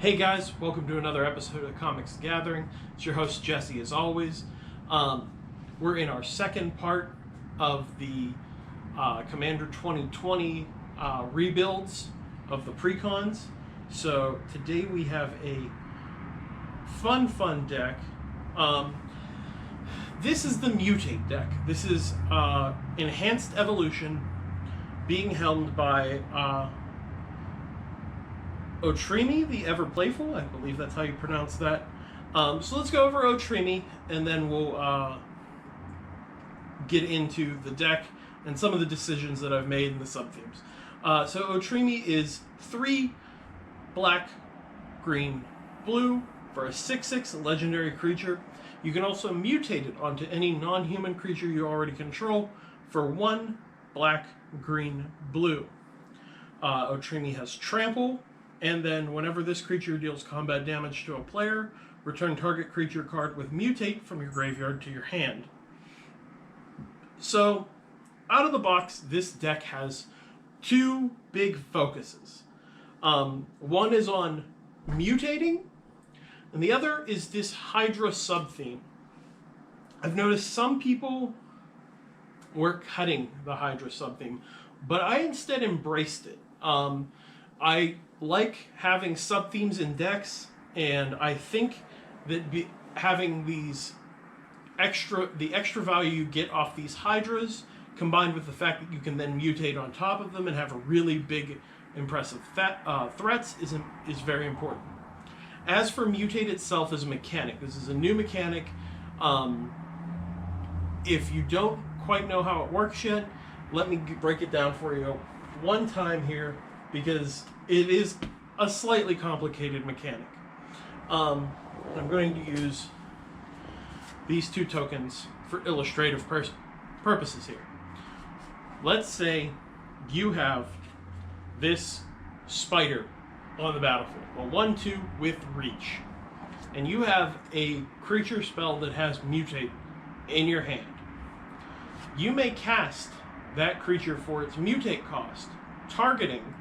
Hey guys, welcome to another episode of Comics Gathering. It's your host Jesse as always. We're in our second part of the Commander 2020 rebuilds of the precons. So today we have a fun deck. This is the Mutate deck. This is Enhanced Evolution being helmed by Otrimi, the Ever Playful. I believe that's how you pronounce that. So let's go over Otrimi, and then we'll get into the deck and some of the decisions that I've made in the sub-themes. So Otrimi is 3 black, green, blue for a 6/6 legendary creature. You can also mutate it onto any non-human creature you already control for 1 black, green, blue. Otrimi has Trample, and then whenever this creature deals combat damage to a player, return target creature card with Mutate from your graveyard to your hand. So, out of the box, this deck has 2 big focuses. One is on mutating, and the other is this Hydra sub-theme. I've noticed some people were cutting the Hydra sub-theme, but I instead embraced it. I like having sub-themes in decks, and I think that having these the extra value you get off these Hydras, combined with the fact that you can then mutate on top of them and have a really big, impressive threats, is very important. As for Mutate itself as a mechanic, this is a new mechanic. If you don't quite know how it works yet, let me break it down for you one time here, because it is a slightly complicated mechanic. I'm going to use these 2 tokens for illustrative purposes here. Let's say you have this spider on the battlefield, a 1/2 with reach, and you have a creature spell that has Mutate in your hand. You may cast that creature for its Mutate cost, targeting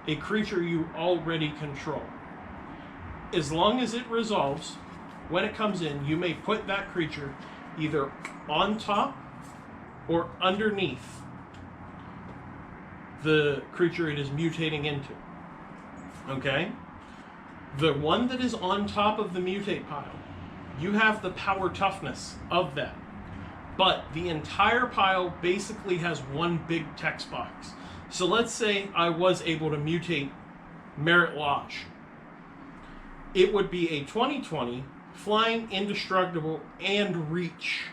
a creature you already control. As long as it resolves, when it comes in, you may put that creature either on top or underneath the creature it is mutating into. Okay? The one that is on top of the mutate pile, you have the power toughness of that. But the entire pile basically has one big text box. So let's say I was able to mutate Merit Lodge. It would be a 20/20, flying, indestructible, and reach.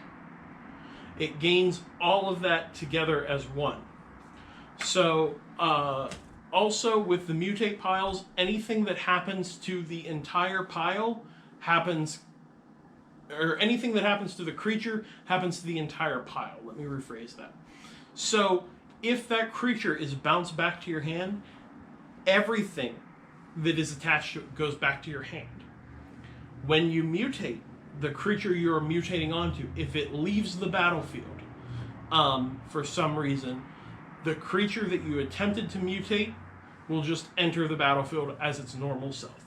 It gains all of that together as one. So, also with the mutate piles, anything that happens to the entire pile happens, or anything that happens to the creature happens to the entire pile. Let me rephrase that. So, if that creature is bounced back to your hand, everything that is attached to it goes back to your hand. When you mutate the creature you're mutating onto, if it leaves the battlefield for some reason, the creature that you attempted to mutate will just enter the battlefield as its normal self.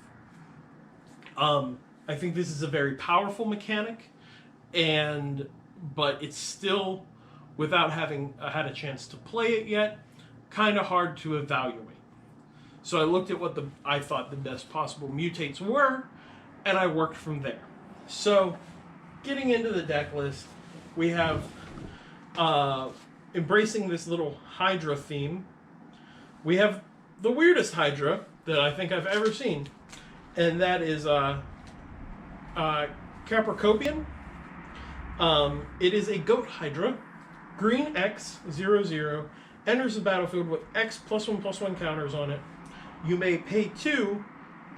I think this is a very powerful mechanic, but it's still, without having had a chance to play it yet, kind of hard to evaluate. So I looked at what I thought the best possible mutates were, and I worked from there. So, getting into the deck list, we have, embracing this little Hydra theme, we have the weirdest Hydra that I think I've ever seen, and that is Capricopian. It is a Goat Hydra. Green X 0/0 enters the battlefield with X +1/+1 counters on it. You may pay 2,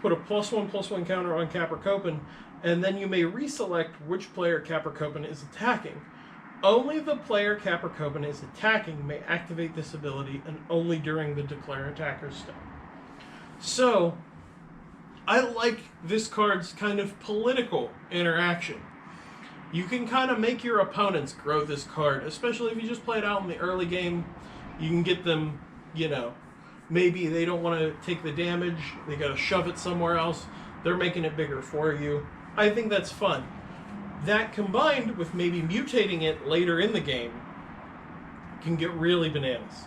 put a +1/+1 counter on Capricopian, and then you may reselect which player Capricopian is attacking. Only the player Capricopian is attacking may activate this ability, and only during the declare attacker's step. So, I like this card's kind of political interaction. You can kind of make your opponents grow this card, especially if you just play it out in the early game. You can get them, maybe they don't want to take the damage, they got to shove it somewhere else, they're making it bigger for you. I think that's fun. That combined with maybe mutating it later in the game can get really bananas.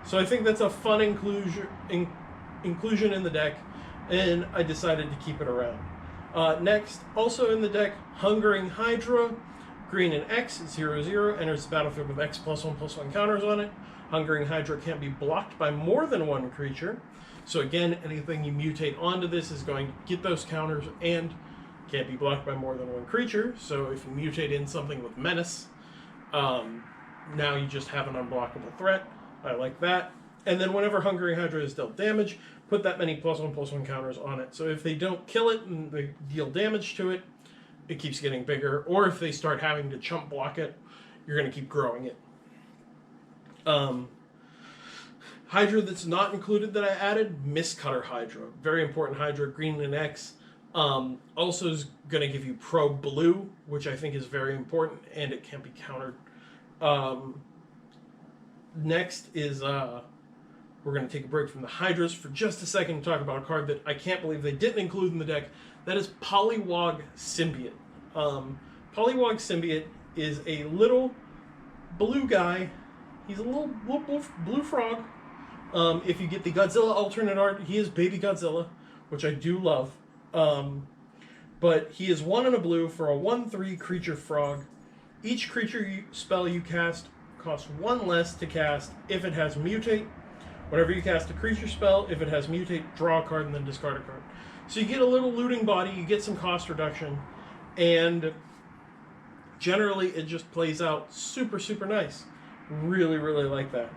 So I think that's a fun inclusion in the deck, and I decided to keep it around. Next, also in the deck, Hungering Hydra, green and X, 0/0, enters the battlefield with X +1/+1 counters on it. Hungering Hydra can't be blocked by more than one creature. So again, anything you mutate onto this is going to get those counters and can't be blocked by more than one creature. So if you mutate in something with Menace, now you just have an unblockable threat. I like that. And then whenever Hungering Hydra is dealt damage, put that many +1/+1 counters on it. So if they don't kill it and they deal damage to it, it keeps getting bigger. Or if they start having to chump block it, you're going to keep growing it. Hydra that's not included that I added, Mistcutter Hydra. Very important Hydra, green and X. Also is going to give you Pro Blue, which I think is very important, and it can't be countered. Next is, we're going to take a break from the Hydras for just a second to talk about a card that I can't believe they didn't include in the deck. That is Poliwag Symbiote. Poliwag Symbiote is a little blue guy. He's a little blue frog. If you get the Godzilla alternate art, he is Baby Godzilla, which I do love. But he is 1 and a blue for a 1/3 creature frog. Each creature spell you cast costs 1 less to cast if it has Mutate. Whenever you cast a creature spell, if it has Mutate, draw a card and then discard a card. So you get a little looting body, you get some cost reduction, and generally it just plays out super, super nice. Really, really like that.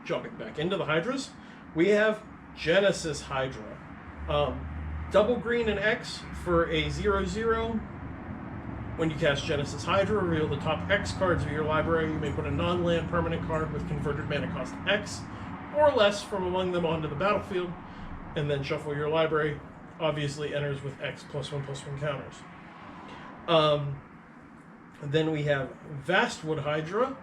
Jumping back into the Hydras, we have Genesis Hydra. Double green and X for a 0/0. When you cast Genesis Hydra, reveal the top X cards of your library. You may put a non-land permanent card with converted mana cost X or less from among them onto the battlefield, and then shuffle your library. Obviously enters with X +1/+1 counters. Then we have Vastwood Hydra,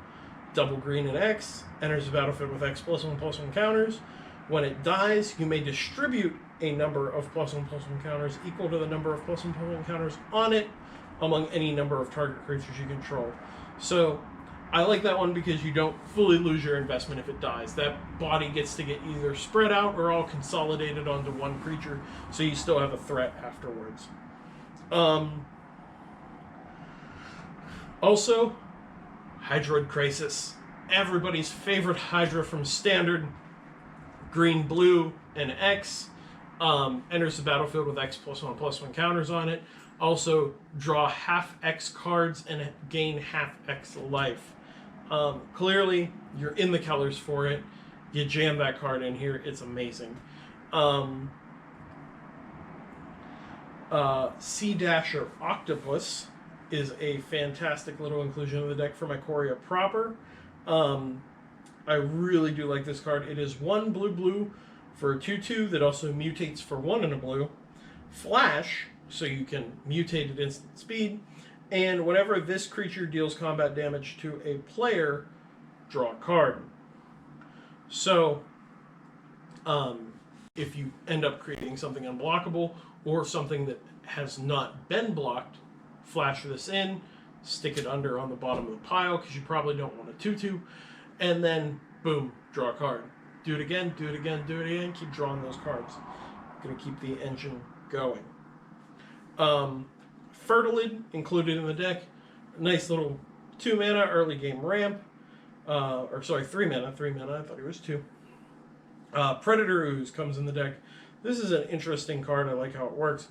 double green and X, enters the battlefield with X +1/+1 counters. When it dies, you may distribute a number of +1/+1 counters equal to the number of +1/+1 counters on it among any number of target creatures you control. So I like that one because you don't fully lose your investment if it dies. That body gets to get either spread out or all consolidated onto one creature, so you still have a threat afterwards. Also, Hydroid Crisis. Everybody's favorite Hydra from Standard. Green, blue, and X. Enters the battlefield with X +1/+1 counters on it. Also, draw half X cards and gain half X life. Clearly, you're in the colors for it. You jam that card in here. It's amazing. Sea Dasher Octopus is a fantastic little inclusion of the deck for my Ikoria proper. I really do like this card. It is 1 blue for a 2/2 that also mutates for 1 and a blue. Flash, so you can mutate at instant speed. And whenever this creature deals combat damage to a player, draw a card. So, if you end up creating something unblockable or something that has not been blocked, flash this in, stick it under on the bottom of the pile because you probably don't want a 2/2, and then boom, draw a card. Do it again, do it again, do it again, keep drawing those cards. Gonna keep the engine going. Fertilid included in the deck. Nice little 2 mana early game ramp. 3 mana, I thought it was 2. Predator Ooze comes in the deck. This is an interesting card, I like how it works.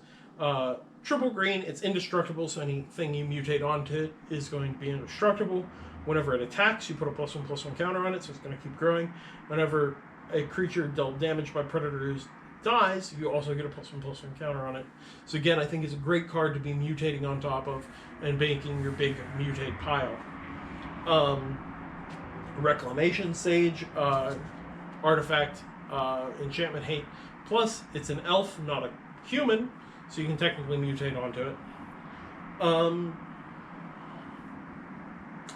Triple green, it's indestructible, so anything you mutate onto it is going to be indestructible. Whenever it attacks, you put a +1/+1 counter on it, so it's going to keep growing. Whenever a creature dealt damage by Predator Ooze dies, you also get a +1/+1 counter on it. So again, I think it's a great card to be mutating on top of and making your big mutate pile. Reclamation Sage, artifact, enchantment hate. Plus, it's an elf, not a human, so you can technically mutate onto it.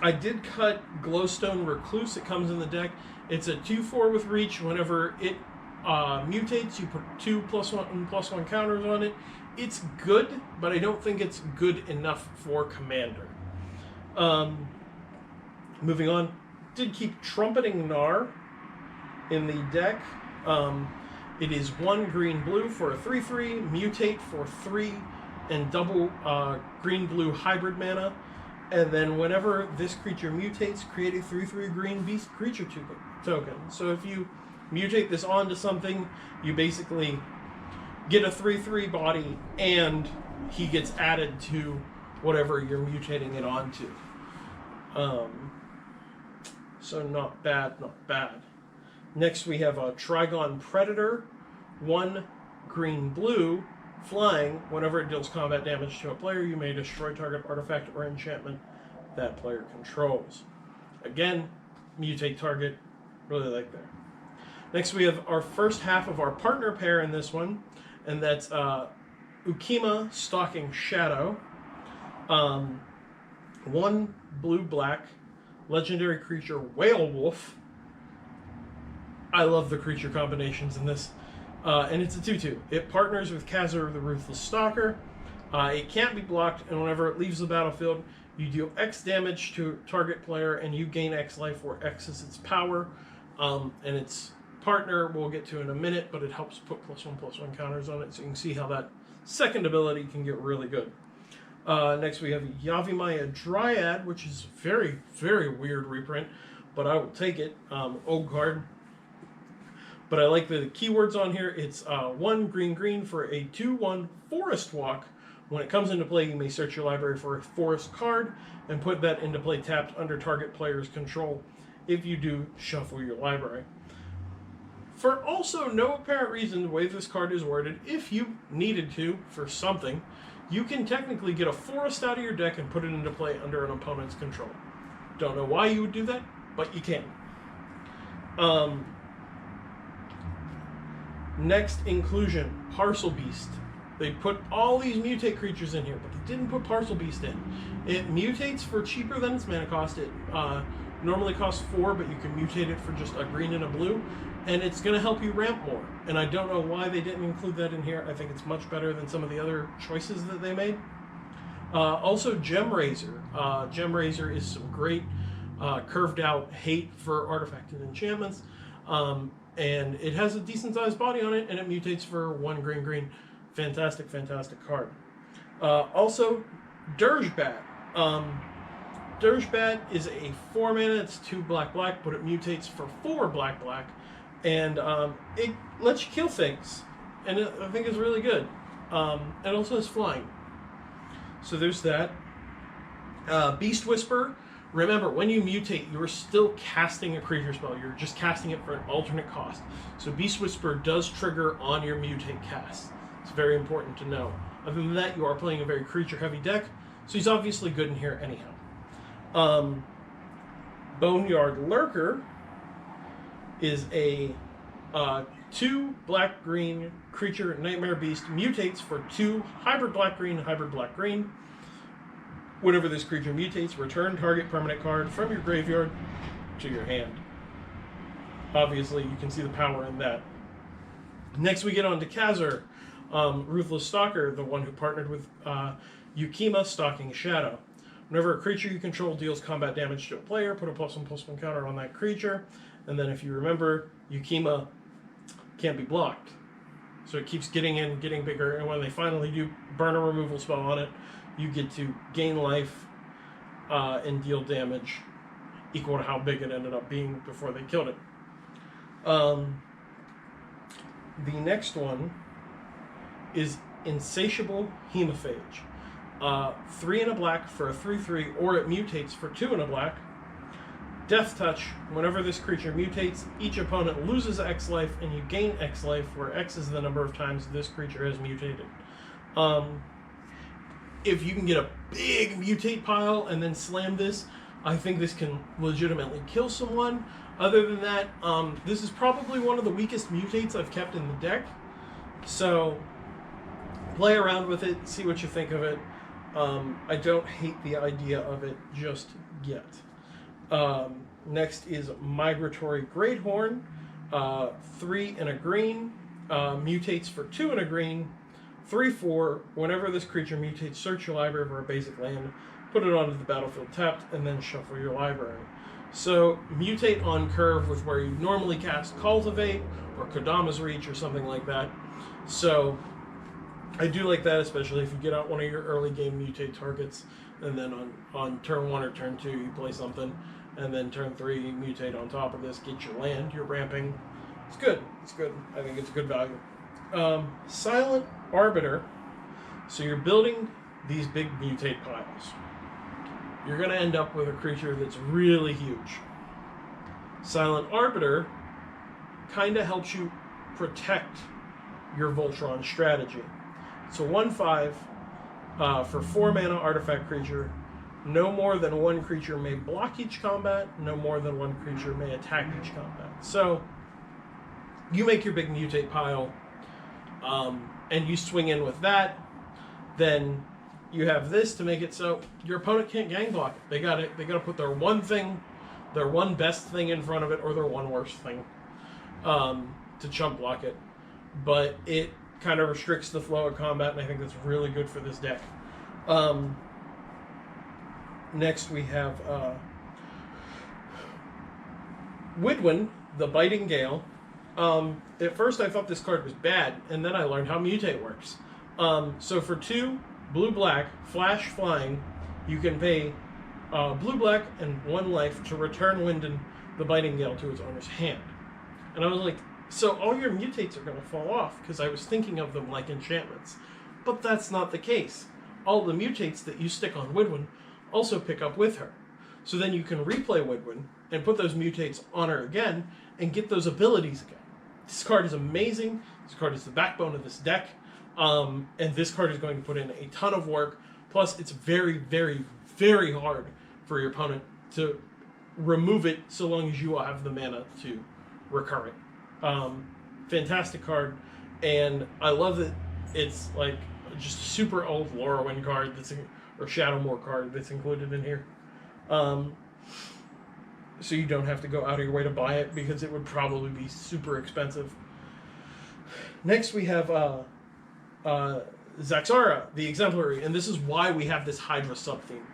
I did cut Glowstone Recluse. It comes in the deck. It's a 2/4 with reach. Whenever it mutates, you put 2+1/+1 counters on it. It's good, but I don't think it's good enough for Commander. Moving on, did keep Trumpeting Gnar in the deck. It is 1 green-blue for a 3/3, mutate for 3, and double green-blue hybrid mana. And then whenever this creature mutates, create a 3/3 green beast creature token. So if you mutate this onto something, you basically get a 3/3 body, and he gets added to whatever you're mutating it onto. So not bad, not bad. Next we have a Trigon Predator, 1 green-blue, flying. Whenever it deals combat damage to a player, you may destroy target artifact or enchantment that player controls. Again, mutate target. Really like that. Next we have our first half of our partner pair in this one, and that's Ukima Stalking Shadow. 1 blue-black, legendary creature, Whale Wolf. I love the creature combinations in this. And it's a 2/2. It partners with Carur, the Ruthless Stalker. It can't be blocked, and whenever it leaves the battlefield, you deal X damage to target player, and you gain X life, where X is its power. And its partner we'll get to in a minute, but it helps put +1/+1 counters on it, so you can see how that second ability can get really good. Next we have Yavimaya Dryad, which is very, very weird reprint, but I will take it. Old card. But I like the keywords on here. It's 1 green-green for a 2/1 Forest Walk. When it comes into play, you may search your library for a forest card and put that into play tapped under target player's control. If you do, shuffle your library. For also no apparent reason, the way this card is worded, if you needed to for something, you can technically get a forest out of your deck and put it into play under an opponent's control. Don't know why you would do that, but you can. Next inclusion, Parcel Beast. They put all these mutate creatures in here, but they didn't put Parcel Beast in. It mutates for cheaper than its mana cost. It normally costs 4, but you can mutate it for just a green and a blue, and it's going to help you ramp more. And I don't know why they didn't include that in here. I think it's much better than some of the other choices that they made. Also, Gemraiser. Gemraiser is some great curved out hate for artifact and enchantments. And it has a decent sized body on it, and it mutates for 1 green-green. Fantastic, fantastic card. Also, Dirgebat. Dirgebat is a 4 mana, it's 2 black-black, but it mutates for 4 black-black. And it lets you kill things. And I think it's really good. It also has flying. So there's that. Beast Whisperer. Remember, when you mutate, you're still casting a creature spell. You're just casting it for an alternate cost. So Beast Whisperer does trigger on your mutate cast. It's very important to know. Other than that, you are playing a very creature-heavy deck, so he's obviously good in here anyhow. Boneyard Lurker is a 2 black-green creature, Nightmare Beast, mutates for 2 hybrid black-green, hybrid black-green. Whenever this creature mutates, return target permanent card from your graveyard to your hand. Obviously, you can see the power in that. Next, we get on to Carur, Ruthless Stalker, the one who partnered with Ukima Stalking Shadow. Whenever a creature you control deals combat damage to a player, put a +1/+1 counter on that creature. And then if you remember, Ukima can't be blocked. So it keeps getting in, getting bigger, and when they finally do burn a removal spell on it, you get to gain life and deal damage equal to how big it ended up being before they killed it. The next one is Insatiable Hemophage. 3 and a black for a 3/3, or it mutates for 2 and a black. Death Touch. Whenever this creature mutates, each opponent loses X life, and you gain X life, where X is the number of times this creature has mutated. If you can get a big mutate pile and then slam this, I think this can legitimately kill someone. Other than that, this is probably one of the weakest mutates I've kept in the deck. So, play around with it, see what you think of it. I don't hate the idea of it just yet. Next is Migratory Greathorn, 3 and a green, mutates for 2 and a green, 3/4. Whenever this creature mutates, search your library for a basic land, put it onto the battlefield tapped, and then shuffle your library. So mutate on curve with where you normally cast Cultivate or Kodama's Reach or something like that. So I do like that, especially if you get out one of your early game mutate targets, and then on turn 1 or turn 2 you play something, and then turn 3 you mutate on top of this, get your land, you're ramping. It's good. It's good. I think it's a good value. Silent Arbiter. So you're building these big mutate piles. You're going to end up with a creature that's really huge. Silent Arbiter kind of helps you protect your Voltron strategy. So 1/5 for 4 mana artifact creature. No more than one creature may block each combat. No more than one creature may attack each combat. So you make your big mutate pile, and you swing in with that. Then you have this to make it so your opponent can't gang block it. They got to put their one thing, their one best thing in front of it, or their one worst thing to chump block it. But it kind of restricts the flow of combat, and I think that's really good for this deck. Next we have Wydwen, the Biting Gale. At first I thought this card was bad, and then I learned how mutate works. So for 2 blue-black, flash flying, you can pay blue-black and 1 life to return Wydwen, the Biting Gale, to its owner's hand. And I was like, so all your mutates are going to fall off, because I was thinking of them like enchantments. But that's not the case. All the mutates that you stick on Wydwen also pick up with her. So then you can replay Wydwen and put those mutates on her again and get those abilities again. This card is amazing. This card is the backbone of this deck. And this card is going to put in a ton of work. Plus, it's very, very, very hard for your opponent to remove it so long as you have the mana to recur it. Fantastic card. And I love that it's like just a super old Lorwyn card or Shadowmoor card that's included in here. So you don't have to go out of your way to buy it, because it would probably be super expensive. Next we have Zaxara, the Exemplary, and this is why we have this Hydra sub-theme.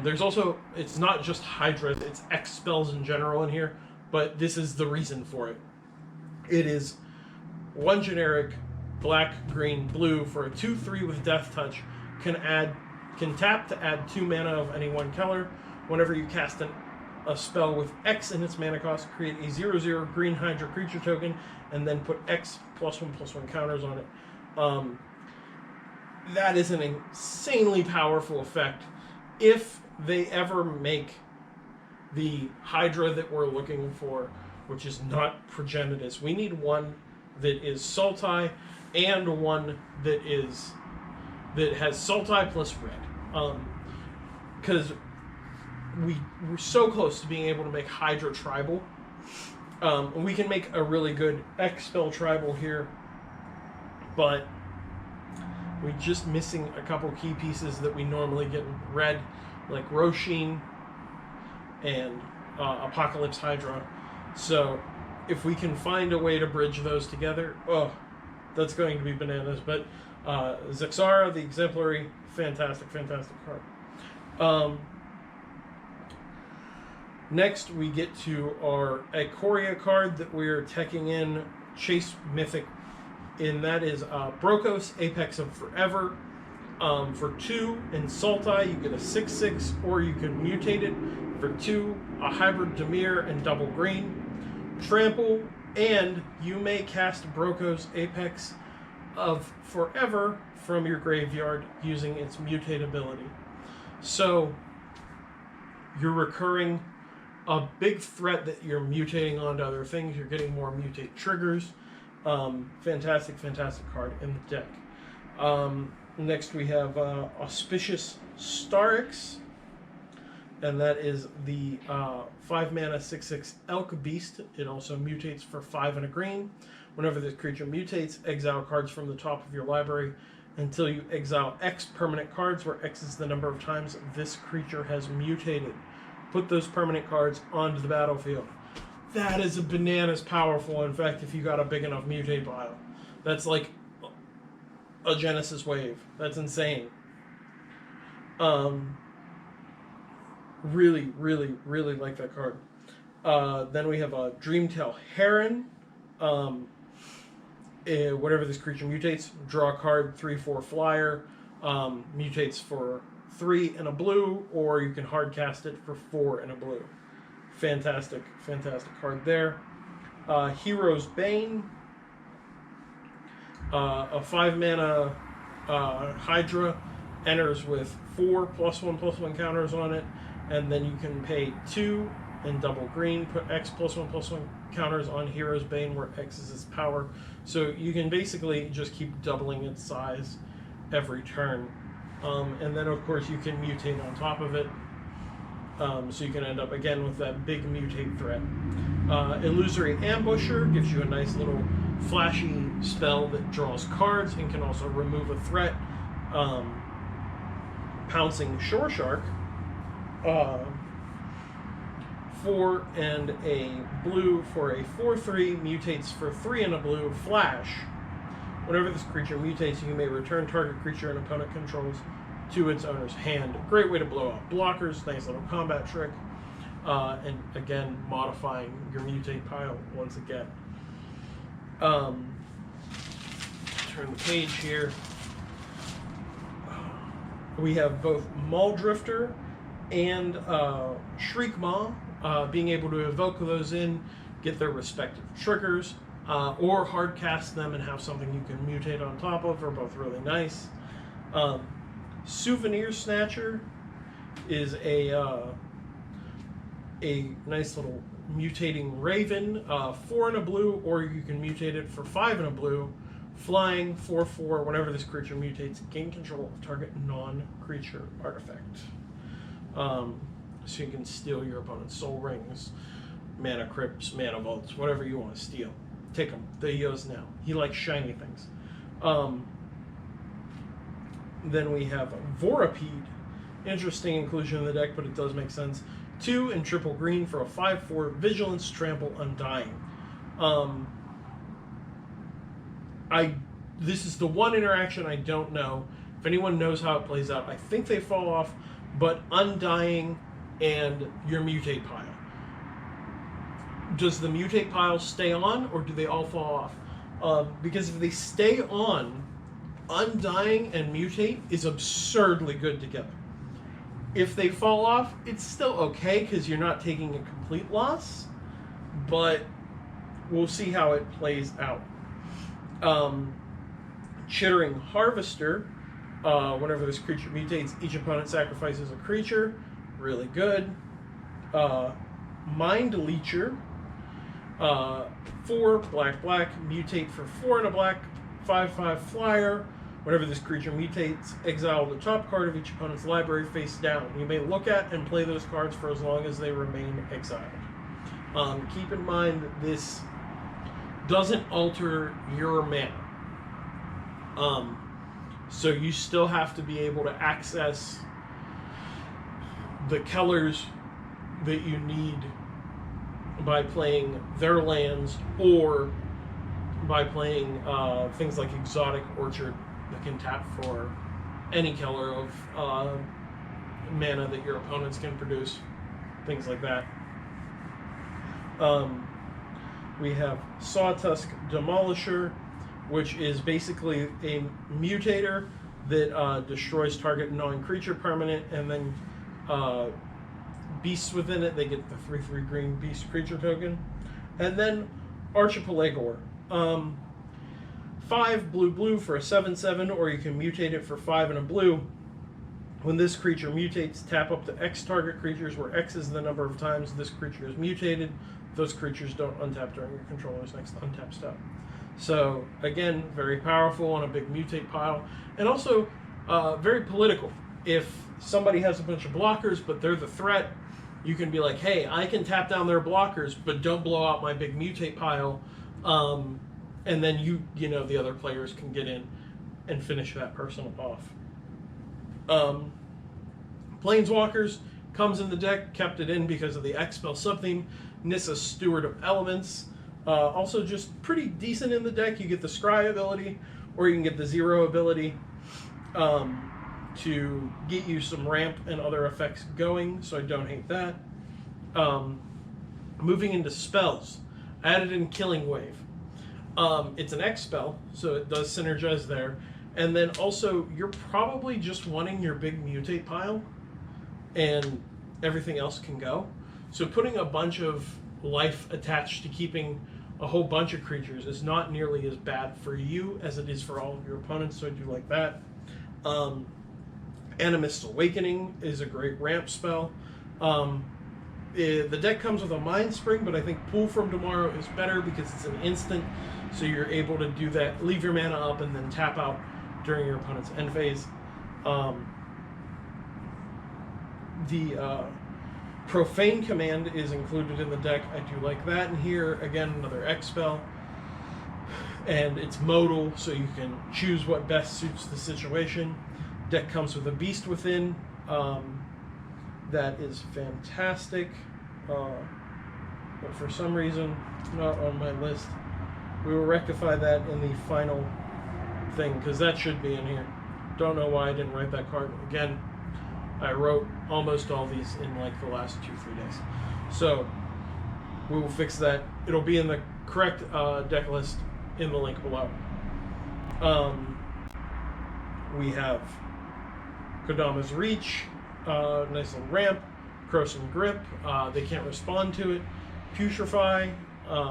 There's also, it's not just Hydra, it's X spells in general in here, but this is the reason for it. It is 1 generic, black, green, blue for a 2/3 with Death Touch, can tap to add 2 mana of any one color. Whenever you cast a spell with X in its mana cost, create a 0/0 green Hydra creature token, and then put X +1/+1 counters on it. That is an insanely powerful effect. If they ever make the Hydra that we're looking for, which is not Progenitus, we need one that is Sultai and one that has Sultai plus red. Because we're so close to being able to make Hydra tribal. We can make a really good X-Spell tribal here, but we're just missing a couple key pieces that we normally get in red, like Roshin and Apocalypse Hydra. So if we can find a way to bridge those together, that's going to be bananas. But Zaxara, the Exemplary, fantastic, fantastic card. Next, we get to our Ikoria card that we're teching in, Chase Mythic, and that is Brokos, Apex of Forever. For 2 in Sultai, you get a 6/6, or you can mutate it for 2, a hybrid Dimir and double green. Trample, and you may cast Brokos, Apex of Forever from your graveyard using its mutate ability. So you're recurring a big threat that you're mutating onto other things. You're getting more mutate triggers. Fantastic, fantastic card in the deck. Next we have Auspicious Starix, and that is the 5 mana 6/6 Elk Beast. It also mutates for 5 and a green. Whenever this creature mutates, exile cards from the top of your library until you exile X permanent cards, where X is the number of times this creature has mutated. put those permanent cards onto the battlefield. That is a bananas powerful. In fact, if you got a big enough mutate pile, that's like a Genesis wave. That's insane. Really, really, really like that card. Then we have a Dreamtail Heron. Whatever this creature mutates, draw a card, 3/4 flyer. Mutates for 3 and a blue, or you can hard cast it for 4 and a blue. Fantastic, fantastic card there. Hero's Bane. A 5-mana Hydra enters with 4 +1/+1 counters on it, and then you can pay 2 and double green, put X +1/+1 counters on Hero's Bane, where X is its power. So you can basically just keep doubling its size every turn. And then, of course, you can mutate on top of it. So you can end up, again, with that big mutate threat. Illusory Ambusher gives you a nice little flashy spell that draws cards and can also remove a threat. Pouncing Shore Shark. 4 and a blue for a 4/3, mutates for 3 and a blue, flash. Whenever this creature mutates, you may return target creature an opponent controls to its owner's hand. Great way to blow out blockers, nice little combat trick. And again, modifying your mutate pile once again. Turn the page here. We have both Mauldrifter and Shriekmaw, being able to evoke those in, get their respective triggers, or hard cast them and have something you can mutate on top of, are both really nice. Souvenir Snatcher is a nice little mutating raven, 4 and a blue, or you can mutate it for 5 and a blue. Flying, 4/4, whenever this creature mutates, gain control of target non-creature artifact. So you can steal your opponent's soul rings, mana crypts, mana vaults, whatever you want to steal. Take them. They're yours now. He likes shiny things. Then we have Vorapede. Interesting inclusion in the deck, but it does make sense. 2 and triple green for a 5/4 Vigilance, Trample, Undying. This is the one interaction I don't know. If anyone knows how it plays out, I think they fall off, but Undying and your mutate pile. Does the mutate pile stay on, or do they all fall off? Because if they stay on, Undying and mutate is absurdly good together. If they fall off, it's still okay because you're not taking a complete loss, but we'll see how it plays out. Chittering Harvester. Whenever this creature mutates, each opponent sacrifices a creature. Really good. Mind Leecher. 4 black, mutate for 4 and a black, 5/5 flyer. Whenever this creature mutates, exile the top card of each opponent's library face down. You may look at and play those cards for as long as they remain exiled. Keep in mind that this doesn't alter your mana. So you still have to be able to access the colors that you need by playing their lands, or by playing things like Exotic Orchard that can tap for any color of mana that your opponents can produce, things like that. We have Sawtusk Demolisher, which is basically a mutator that destroys target non-creature permanent, and then beasts within it, they get the 3/3 green beast creature token. And then Archipelagor. 5 blue for a 7/7, or you can mutate it for 5 and a blue. When this creature mutates, tap up to X target creatures, where X is the number of times this creature is mutated. Those creatures don't untap during your controller's next untap step. So, again, very powerful on a big mutate pile. And also, very political. If somebody has a bunch of blockers, but they're the threat, you can be like, hey, I can tap down their blockers, but don't blow out my big mutate pile. And then you know, the other players can get in and finish that person off. Planeswalkers, comes in the deck, kept it in because of the X-Spell subtheme. Nissa, Steward of Elements. Also just pretty decent in the deck. You get the Scry ability, or you can get the Zero ability to get you some ramp and other effects going, so I don't hate that. Moving into spells, added in Killing Wave. It's an X spell, so it does synergize there. And then also, you're probably just wanting your big mutate pile, and everything else can go. So putting a bunch of life attached to keeping a whole bunch of creatures is not nearly as bad for you as it is for all of your opponents, so I do like that. Animist's Awakening is a great ramp spell. The deck comes with a Mind Spring, but I think Pull from Tomorrow is better because it's an instant, so you're able to do that, leave your mana up, and then tap out during your opponent's end phase. The Profane Command is included in the deck. I do like that. And here, again, another X spell. And it's modal, so you can choose what best suits the situation. Deck comes with a Beast Within. That is fantastic. But for some reason, not on my list. We will rectify that in the final thing, because that should be in here. Don't know why I didn't write that card. Again, I wrote almost all these in like the last 2-3 days. So we will fix that. It'll be in the correct deck list in the link below. We have Kodama's Reach, nice little ramp, Croson Grip, they can't respond to it, Putrefy,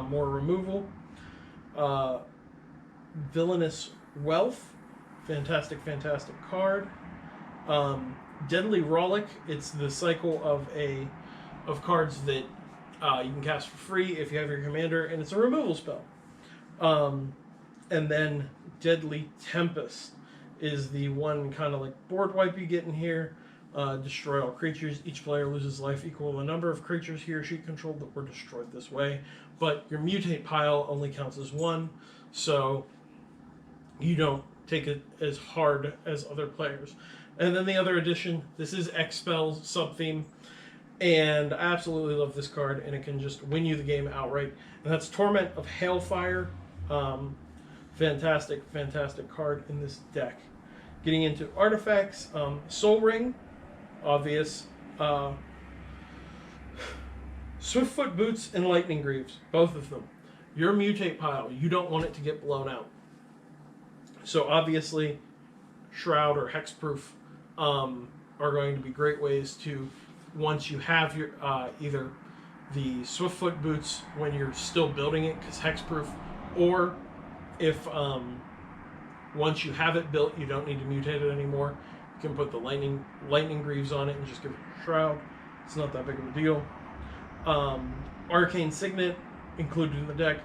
more removal, Villainous Wealth, fantastic card. Deadly Rollick, it's the cycle of cards that you can cast for free if you have your commander, and it's a removal spell. And then Deadly Tempest is the one kind of like board wipe you get in here. Destroy all creatures. Each player loses life equal to the number of creatures he or she controlled that were destroyed this way. But your mutate pile only counts as one, so you don't take it as hard as other players. And then the other addition, this is X-Spell's sub-theme, and I absolutely love this card, and it can just win you the game outright. And that's Torment of Hailfire. Fantastic card in this deck. Getting into artifacts, Soul Ring, obvious. Swiftfoot Boots and Lightning Greaves, both of them. Your mutate pile, you don't want it to get blown out. So obviously, Shroud or Hexproof are going to be great ways to, once you have your either the Swiftfoot Boots when you're still building it, because Hexproof, or if once you have it built, you don't need to mutate it anymore. You can put the lightning Greaves on it and just give it a Shroud. It's not that big of a deal. Arcane Signet included in the deck.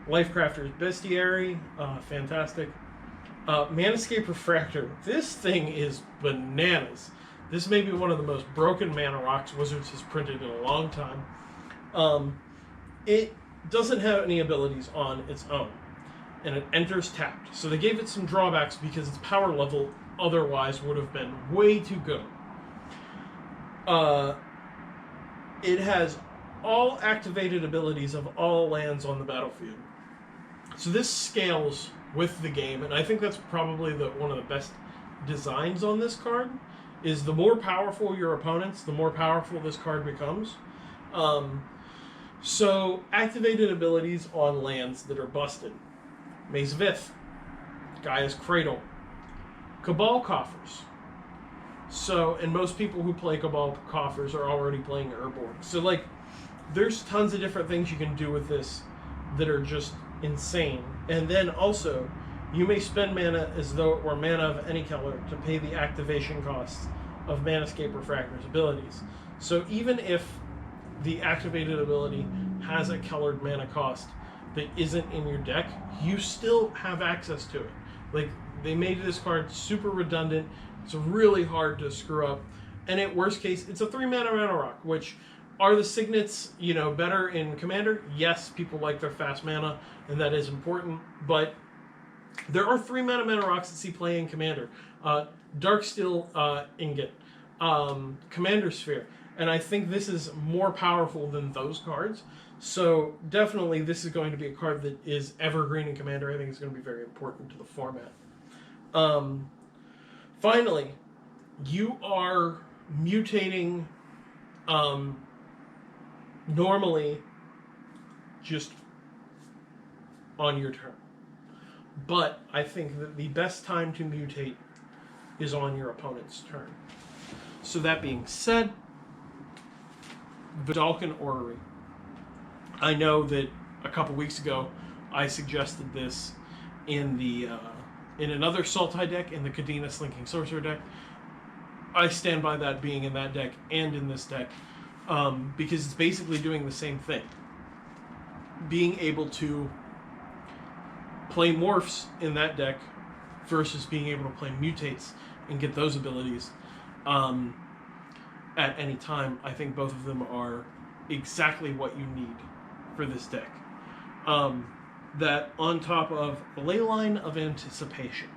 Lifecrafter's Bestiary, fantastic. Manascape Refractor. This thing is bananas. This may be one of the most broken mana rocks Wizards has printed in a long time. It doesn't have any abilities on its own, and it enters tapped. So they gave it some drawbacks because its power level otherwise would have been way too good. It has all activated abilities of all lands on the battlefield. So this scales with the game, and I think that's probably one of the best designs on this card, is the more powerful your opponents, the more powerful this card becomes. So activated abilities on lands that are busted. Maze Vith, Gaia's Cradle, Cabal Coffers. So, and most people who play Cabal Coffers are already playing Urborg. So like, there's tons of different things you can do with this that are just insane. And then also, you may spend mana as though it were mana of any color to pay the activation costs of Manascape Refractor's abilities. So even if the activated ability has a colored mana cost that isn't in your deck, you still have access to it. Like, they made this card super redundant. It's really hard to screw up. And at worst case, it's a 3-mana mana rock, which are the signets, better in Commander? Yes, people like their fast mana, and that is important. But there are 3-mana mana rocks that see play in Commander. Darksteel Ingot, Commander Sphere. And I think this is more powerful than those cards. So definitely this is going to be a card that is evergreen in Commander. I think it's going to be very important to the format. Finally, you are mutating normally just on your turn. But I think that the best time to mutate is on your opponent's turn. So that being said, Vedalken Orrery. I know that a couple weeks ago I suggested this in the in another Sultai deck, in the Kadena Slinking Sorcerer deck. I stand by that being in that deck and in this deck because it's basically doing the same thing. Being able to play morphs in that deck versus being able to play mutates and get those abilities at any time. I think both of them are exactly what you need for this deck. That on top of Leyline of Anticipation.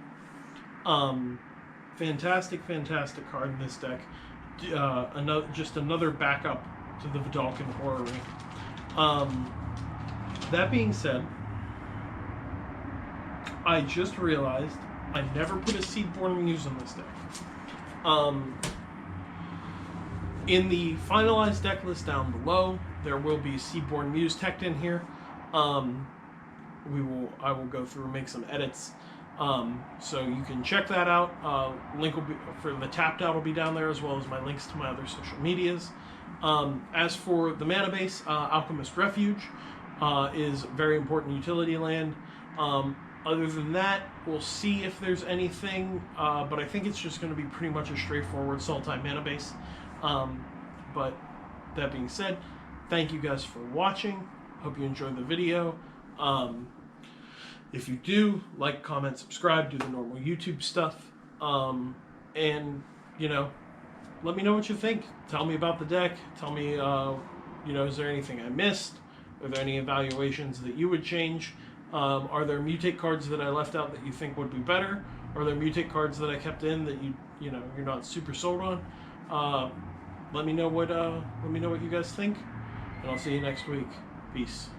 Fantastic card in this deck. Just another backup to the Vedalken Orrery. That being said, I just realized I never put a Seedborn Muse in this deck. In the finalized deck list down below, there will be Seedborn Muse teched in here. I will go through and make some edits. So you can check that out. Link will be for the tapped out will be down there, as well as my links to my other social medias. As for the mana base, Alchemist Refuge is very important utility land. Other than that, we'll see if there's anything, but I think it's just going to be pretty much a straightforward Sultai mana base. But that being said, thank you guys for watching. Hope you enjoyed the video. If you do, like, comment, subscribe, do the normal YouTube stuff. And, you know, let me know what you think. Tell me about the deck. Tell me, you know, is there anything I missed? Are there any evaluations that you would change? Are there mutate cards that I left out that you think would be better? Are there mutate cards that I kept in that you know you're not super sold on? Let me know what you guys think, and I'll see you next week. Peace.